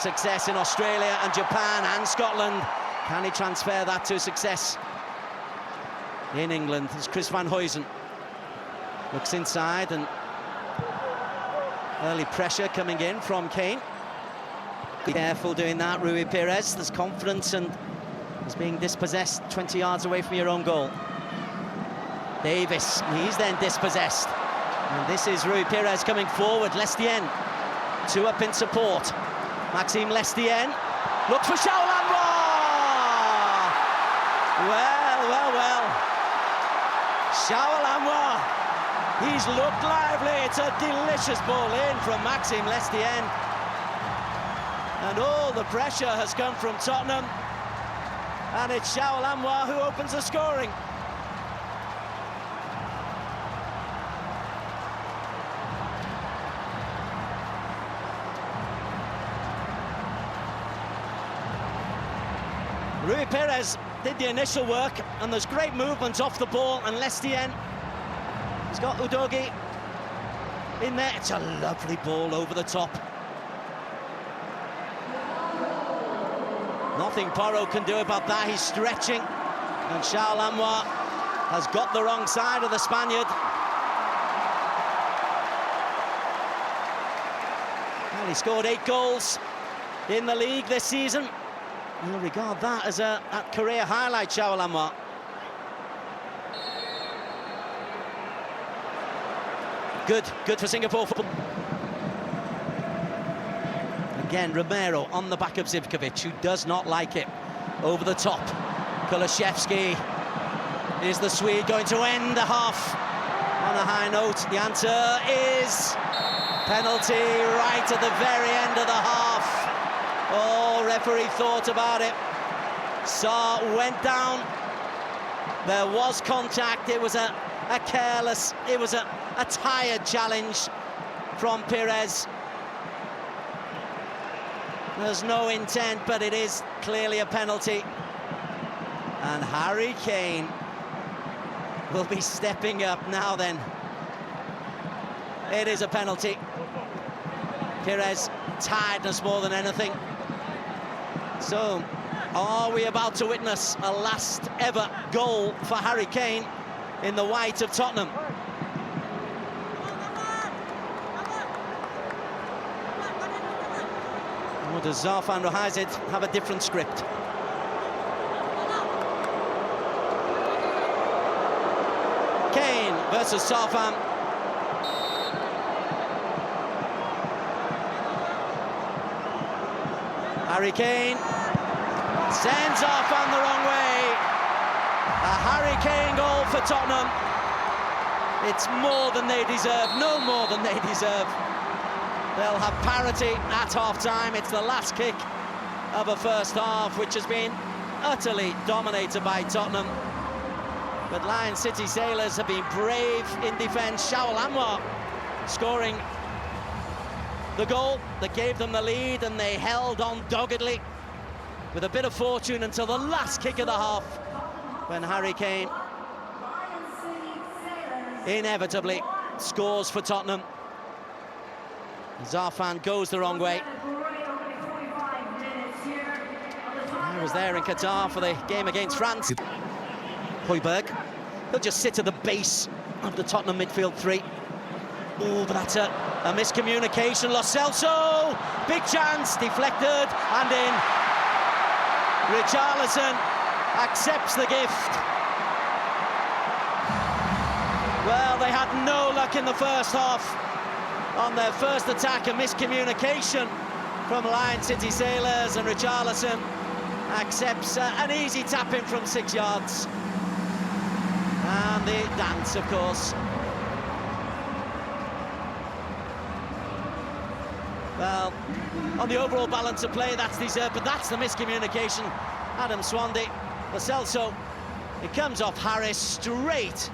Success in Australia and Japan and Scotland. Can he transfer that to success in England? As Chris Van Huysen looks inside, and early pressure coming in from Kane. Be careful doing that, Rui Perez. There's confidence, and he's being dispossessed 20 yards away from your own goal. Davis, he's then dispossessed. And this is Rui Perez coming forward. Lestien, two up in support. Maxime Lestien looks for Shaolanwa. Well. Shaolanwa, he's looked lively. It's a delicious ball in from Maxime Lestien. And all the pressure has come from Tottenham. And it's Shaolanwa who opens the scoring. Rui Perez did the initial work, and there's great movement off the ball, and Lestien, he's got Udogie in there. It's a lovely ball over the top. Nothing Porro can do about that. He's stretching, and Shaolanwa has got the wrong side of the Spaniard. Well, he scored 8 goals in the league this season. We'll regard that as a career highlight, Shaolanwa. Good for Singapore football. Again, Romero on the back of Zivkovic, who does not like it. Over the top, Kulusevski. Is the Swede going to end the half on a high note? The answer is penalty right at the very end of the half. Oh, referee thought about it. Sarr went down. There was contact. It was a careless, it was a tired challenge from Perez. There's no intent, but it is clearly a penalty. And Harry Kane will be stepping up now then. It is a penalty. Perez, tiredness more than anything. So, are we about to witness a last ever goal for Harry Kane in the white of Tottenham? Or does Zarfan Rohizid have a different script? Kane versus Zarfan. Harry Kane sends Zarfan the wrong way. A Harry Kane goal for Tottenham. It's more than they deserve, no more than they deserve. They'll have parity at half-time. It's the last kick of a first half, which has been utterly dominated by Tottenham. But Lion City Sailors have been brave in defence. Shaolanwa scoring the goal that gave them the lead, and they held on doggedly with a bit of fortune until the last kick of the half, when Harry Kane inevitably scores for Tottenham. Zarfan goes the wrong way. I was there in Qatar for the game against France. Højbjerg, he'll just sit at the base of the Tottenham midfield three. Oh, but that's a miscommunication. Lo Celso, big chance, deflected and in. Richarlison accepts the gift. Well, they had no luck in the first half. On their first attack, a miscommunication from Lion City Sailors, and Richarlison accepts an easy tap-in from 6 yards. And the dance, of course. Well, on the overall balance of play, that's deserved, but that's the miscommunication. Adam Swandy, Lo Celso, it comes off Harris straight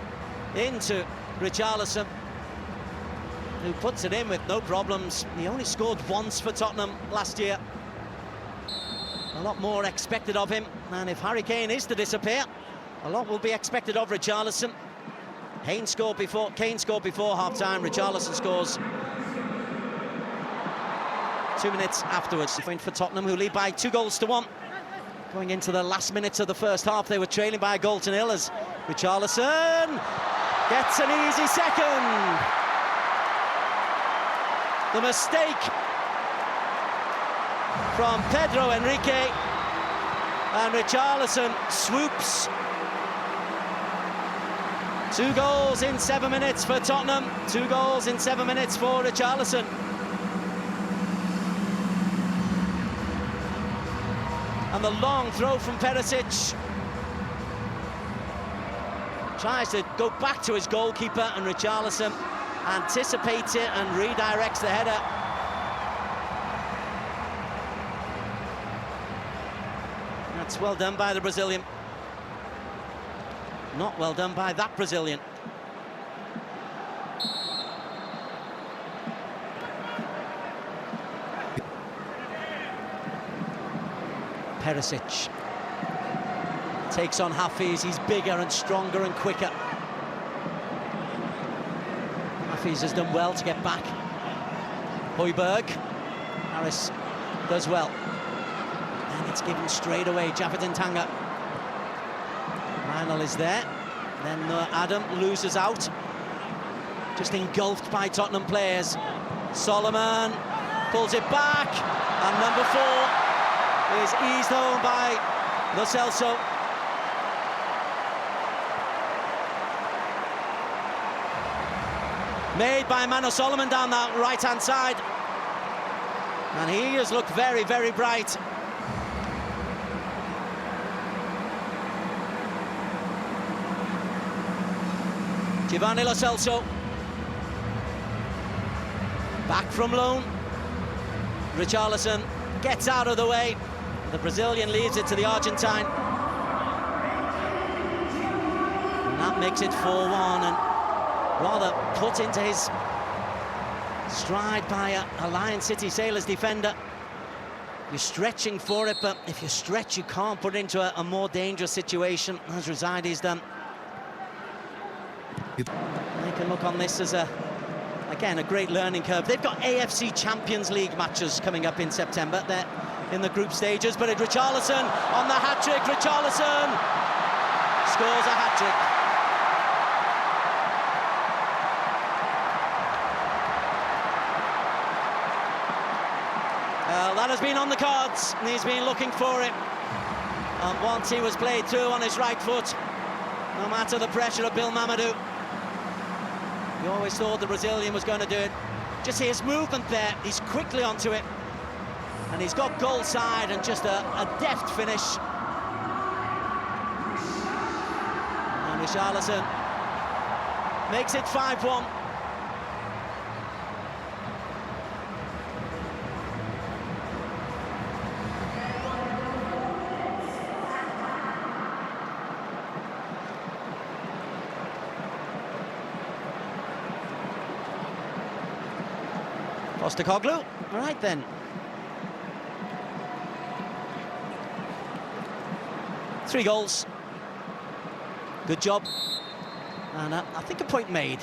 into Richarlison, who puts it in with no problems. He only scored once for Tottenham last year. A lot more expected of him, and if Harry Kane is to disappear, a lot will be expected of Richarlison. Kane scored before half-time. Richarlison scores. 2 minutes afterwards. Point for Tottenham, who lead by 2-1. Going into the last minutes of the first half, they were trailing by a goal to nil as Richarlison gets an easy second. The mistake from Pedro Henrique, and Richarlison swoops. 2 goals in 7 minutes for Tottenham, 2 goals in 7 minutes for Richarlison. And the long throw from Perisic. Tries to go back to his goalkeeper, and Richarlison anticipates it and redirects the header. That's well done by the Brazilian. Not well done by that Brazilian. Perisic takes on Hafiz. He's bigger and stronger and quicker. Hafiz has done well to get back. Højbjerg. Harris does well. And it's given straight away. Japhet Tanga. Lionel is there. Then Adam loses out. Just engulfed by Tottenham players. Solomon pulls it back. And number 4 is eased home by Lo Celso. Made by Mano Solomon down that right-hand side. And he has looked very, very bright. Giovanni Lo Celso. Back from loan. Richarlison gets out of the way. The Brazilian leaves it to the Argentine. And that makes it 4-1, and rather put into his stride by a Lion City Sailors defender. You're stretching for it, but if you stretch, you can't put it into a more dangerous situation, as Rosadi's done. They can look on this as again, a great learning curve. They've got AFC Champions League matches coming up in September. They're in the group stages, but Richarlison on the hat-trick. Richarlison scores a hat-trick. That has been on the cards, and he's been looking for it. And once he was played through on his right foot, no matter the pressure of Bill Mamadou, you always thought the Brazilian was going to do it. Just see his movement there, he's quickly onto it. And he's got goal side and just a deft finish. And Richarlison makes it 5-1. Postecoglou, all right then. Three goals. Good job. And I think a point made.